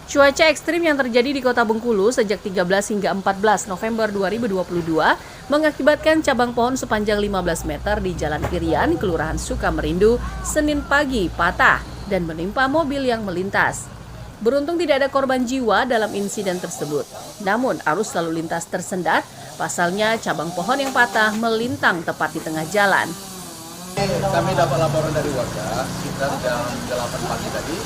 Cuaca ekstrim yang terjadi di Kota Bengkulu sejak 13 hingga 14 November 2022 mengakibatkan cabang pohon sepanjang 15 meter di Jalan Irian, Kelurahan Sukamerindu, Senin pagi patah dan menimpa mobil yang melintas. Beruntung tidak ada korban jiwa dalam insiden tersebut. Namun arus lalu lintas tersendat, pasalnya cabang pohon yang patah melintang tepat di tengah jalan. Kami dapat laporan dari warga sekitar jam 8 pagi tadi.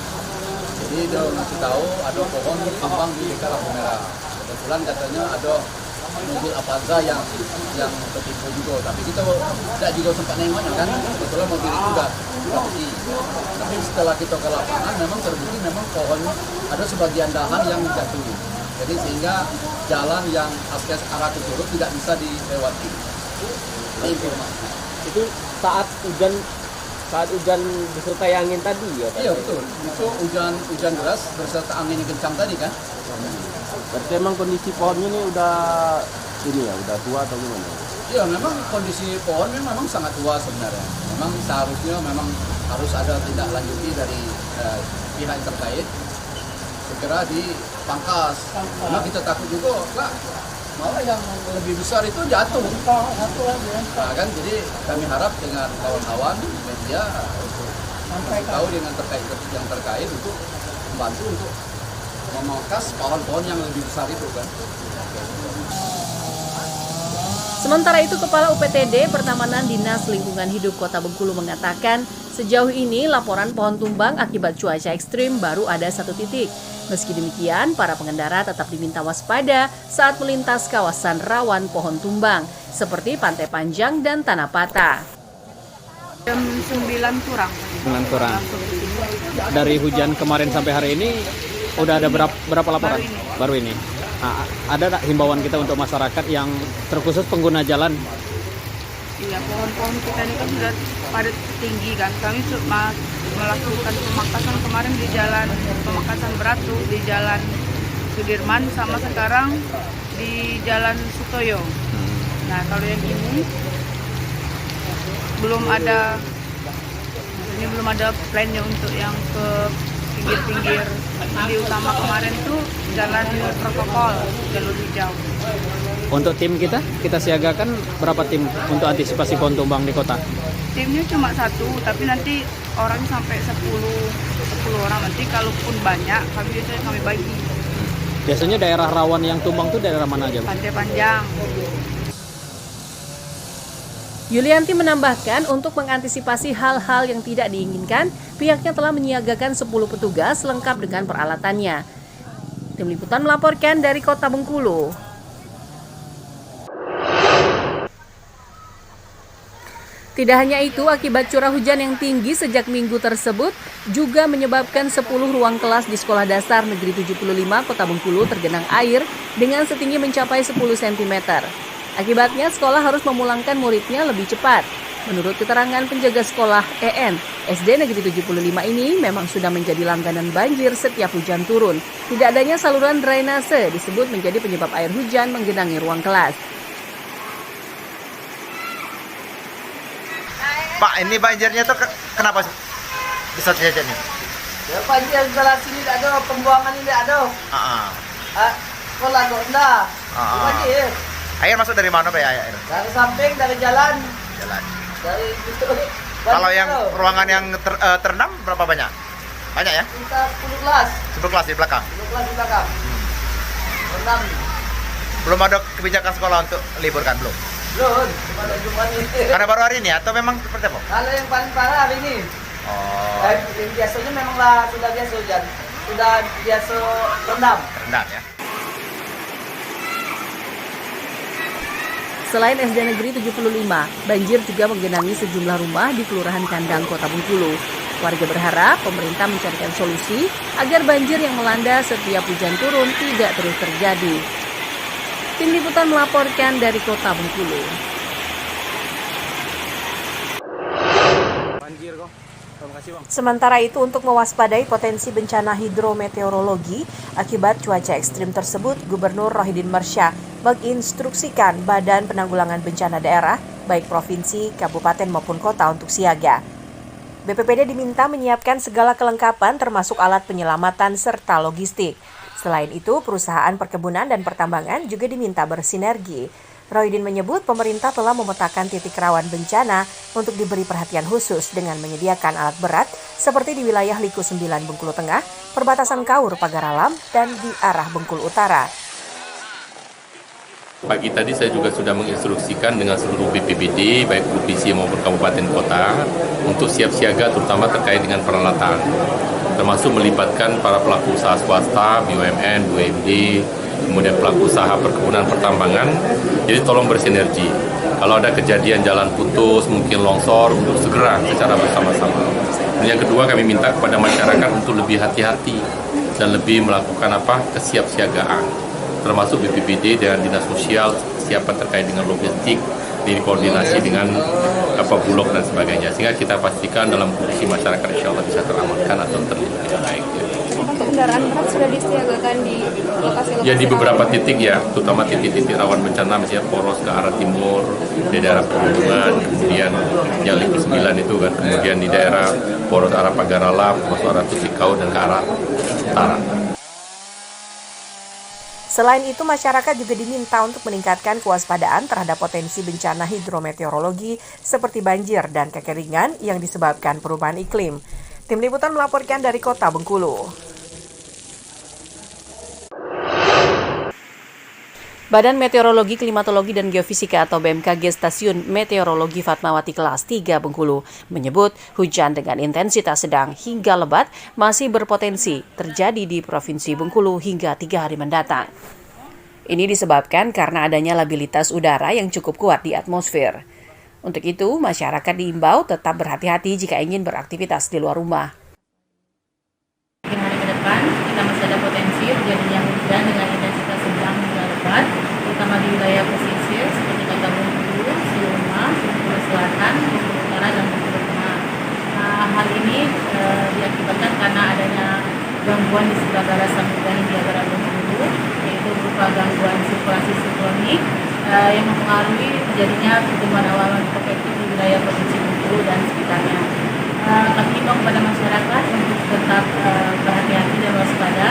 Jadi dia ngasih tahu ada pohon tumbang di dekat lampu merah. Kebetulan katanya ada mobil Avanza yang tertipu juga. Tapi kita tidak juga sempat nengoknya kan. Kebetulan mobil itu sudah pergi. Tapi setelah kita ke lapangan memang terbukti memang pohon ada sebagian dahan yang jatuh. Jadi sehingga jalan yang akses arah ke Curug tidak bisa dilewati. Ini informasi. Itu saat hujan disertai angin tadi ya Pak? Iya betul, itu hujan deras berserta angin yang kencang tadi kan. Berarti memang kondisi pohonnya ini udah tua atau gimana? Iya memang kondisi pohon memang sangat tua sebenarnya. Memang seharusnya harus ada tindak lanjuti dari pihak yang terkait segera dipangkas. Karena kita takut juga malah yang lebih besar itu jatuh. Nah, kan jadi kami harap dengan kawan-kawan media untuk tahu dengan yang terkait untuk membantu untuk memangkas pohon-pohon yang lebih besar itu kan. Sementara itu, Kepala UPTD Pertamanan Dinas Lingkungan Hidup Kota Bengkulu mengatakan, sejauh ini laporan pohon tumbang akibat cuaca ekstrim baru ada 1 titik. Meski demikian, para pengendara tetap diminta waspada saat melintas kawasan rawan pohon tumbang, seperti Pantai Panjang dan Tanah Patah. Jam 9 kurang. Dari hujan kemarin sampai hari ini, udah ada berapa laporan? Baru ini. Nah, ada himbauan kita untuk masyarakat yang terkhusus pengguna jalan? Iya, pohon-pohon kita ini kan sudah pada tinggi kan. Kami melakukan pemangkasan kemarin di jalan Pemangkasan Beratu, di jalan Sudirman, sama sekarang di jalan Sutoyo. Nah, kalau yang ini belum ada plannya untuk yang ke pinggir-pinggir. Di utama kemarin tuh jalan protokol, jalur hijau. Untuk tim kita siagakan berapa tim untuk antisipasi pohon tumbang di kota? Timnya cuma 1, tapi nanti orangnya sampai 10 orang. Nanti kalaupun banyak, kami bagi. Biasanya daerah rawan yang tumbang itu daerah mana aja? Pantai Panjang. Yulianti menambahkan untuk mengantisipasi hal-hal yang tidak diinginkan, pihaknya telah menyiagakan 10 petugas lengkap dengan peralatannya. Tim Liputan melaporkan dari Kota Bengkulu. Tidak hanya itu, akibat curah hujan yang tinggi sejak minggu tersebut juga menyebabkan 10 ruang kelas di Sekolah Dasar Negeri 75 Kota Bengkulu tergenang air dengan setinggi mencapai 10 cm. Akibatnya sekolah harus memulangkan muridnya lebih cepat. Menurut keterangan penjaga sekolah EN, SD Negeri 75 ini memang sudah menjadi langganan banjir setiap hujan turun. Tidak adanya saluran drainase disebut menjadi penyebab air hujan menggenangi ruang kelas. Pak, ini banjirnya tuh kenapa bisa terjadi nih? Ya, banjir sebelah sini tidak ada, pembuangan ini tidak ada. Sekolah rendah, banjir. Air masuk dari mana Pak ya? Dari samping, dari jalan. Dari itu. Kalau yang ruangan yang terendam berapa banyak? Banyak ya? Kita 10 kelas. 10 kelas di belakang. 10 kelas di belakang. Rendam. Belum ada kebijakan sekolah untuk libur kan belum? Belum, cuma ada Jumat ini. Karena baru hari ini atau memang seperti apa? Kalau yang paling parah hari ini. Oh. Yang biasanya memanglah sudah biasa hujan. Sudah biasa rendam. Rendam ya. Selain SD Negeri 75, banjir juga menggenangi sejumlah rumah di Kelurahan Kandang, Kota Bengkulu. Warga berharap pemerintah mencarikan solusi agar banjir yang melanda setiap hujan turun tidak terus terjadi. Tim Liputan melaporkan dari Kota Bengkulu. Banjir kok. Terima kasih Bang. Sementara itu, untuk mewaspadai potensi bencana hidrometeorologi akibat cuaca ekstrim tersebut, Gubernur Rohidin Mersya menginstruksikan Badan Penanggulangan Bencana Daerah, baik provinsi, kabupaten maupun kota untuk siaga. BPBD diminta menyiapkan segala kelengkapan termasuk alat penyelamatan serta logistik. Selain itu, perusahaan perkebunan dan pertambangan juga diminta bersinergi. Roydin menyebut pemerintah telah memetakan titik rawan bencana untuk diberi perhatian khusus dengan menyediakan alat berat seperti di wilayah Liku 9 Bengkulu Tengah, perbatasan Kaur Pagaralam, dan di arah Bengkulu Utara. Pagi tadi saya juga sudah menginstruksikan dengan seluruh BPBD, baik provinsi maupun kabupaten kota, untuk siap siaga terutama terkait dengan peralatan, termasuk melibatkan para pelaku usaha swasta, BUMN, BUMD, kemudian pelaku usaha perkebunan pertambangan. Jadi tolong bersinergi. Kalau ada kejadian jalan putus, mungkin longsor, untuk segera secara bersama-sama. Dan yang kedua, kami minta kepada masyarakat untuk lebih hati-hati dan lebih melakukan kesiapsiagaan, termasuk BPBD dan Dinas Sosial siapa terkait dengan logistik, dikoordinasi dengan Bulog dan sebagainya, sehingga kita pastikan dalam kondisi masyarakat insya Allah bisa teramankan atau terlindungi dengan baik. Untuk kendaraan berat sudah disiagakan di lokasi-lokasi? Ya, di beberapa titik ya, terutama titik-titik rawan bencana, misalnya poros ke arah timur, di daerah Pegunungan, kemudian yang Liku 9 itu kan, kemudian di daerah poros arah Pagaralam, poros arah Tusikau dan ke arah utara. Selain itu, masyarakat juga diminta untuk meningkatkan kewaspadaan terhadap potensi bencana hidrometeorologi seperti banjir dan kekeringan yang disebabkan perubahan iklim. Tim Liputan melaporkan dari Kota Bengkulu. Badan Meteorologi, Klimatologi, dan Geofisika atau BMKG Stasiun Meteorologi Fatmawati Kelas 3 Bengkulu menyebut hujan dengan intensitas sedang hingga lebat masih berpotensi terjadi di Provinsi Bengkulu hingga 3 hari mendatang. Ini disebabkan karena adanya labilitas udara yang cukup kuat di atmosfer. Untuk itu, masyarakat diimbau tetap berhati-hati jika ingin beraktivitas di luar rumah. Hari ke depan, kita masih ada potensi terjadinya hujan dengan intensitas sedang hingga lebat, terutama di wilayah pesisir seperti Kota Bengkulu, Siluma, Bengkulu Selatan, Bengkulu Utara, dan Bengkulu Tengah. Hal ini diakibatkan karena adanya gangguan di sebelah barat Samudra Hindia Barat Bengkulu, yaitu berupa gangguan sirkulasi siklonik yang mempengaruhi terjadinya pertumbuhan awan konvektif di wilayah Provinsi Bengkulu dan sekitarnya. Kami himbau kepada masyarakat untuk tetap berhati-hati dan waspada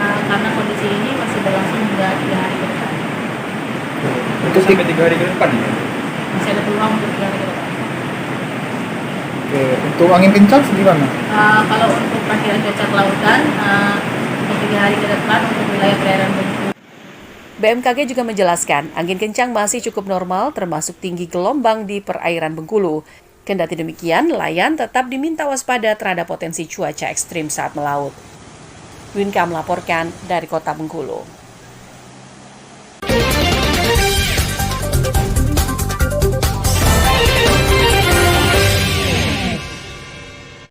karena kondisi ini masih berlangsung hingga 3 hari ke depan. Untuk sampai 3 hari ke depan ya? Masih ada peluang untuk 3 hari ke depan. Oke, untuk angin kencang gimana? Kalau untuk perkiraan cuaca kelautan untuk 3 hari ke depan untuk wilayah perairan Bengkulu. BMKG juga menjelaskan, angin kencang masih cukup normal termasuk tinggi gelombang di perairan Bengkulu. Kendati demikian, nelayan tetap diminta waspada terhadap potensi cuaca ekstrim saat melaut. Winka melaporkan dari Kota Bengkulu.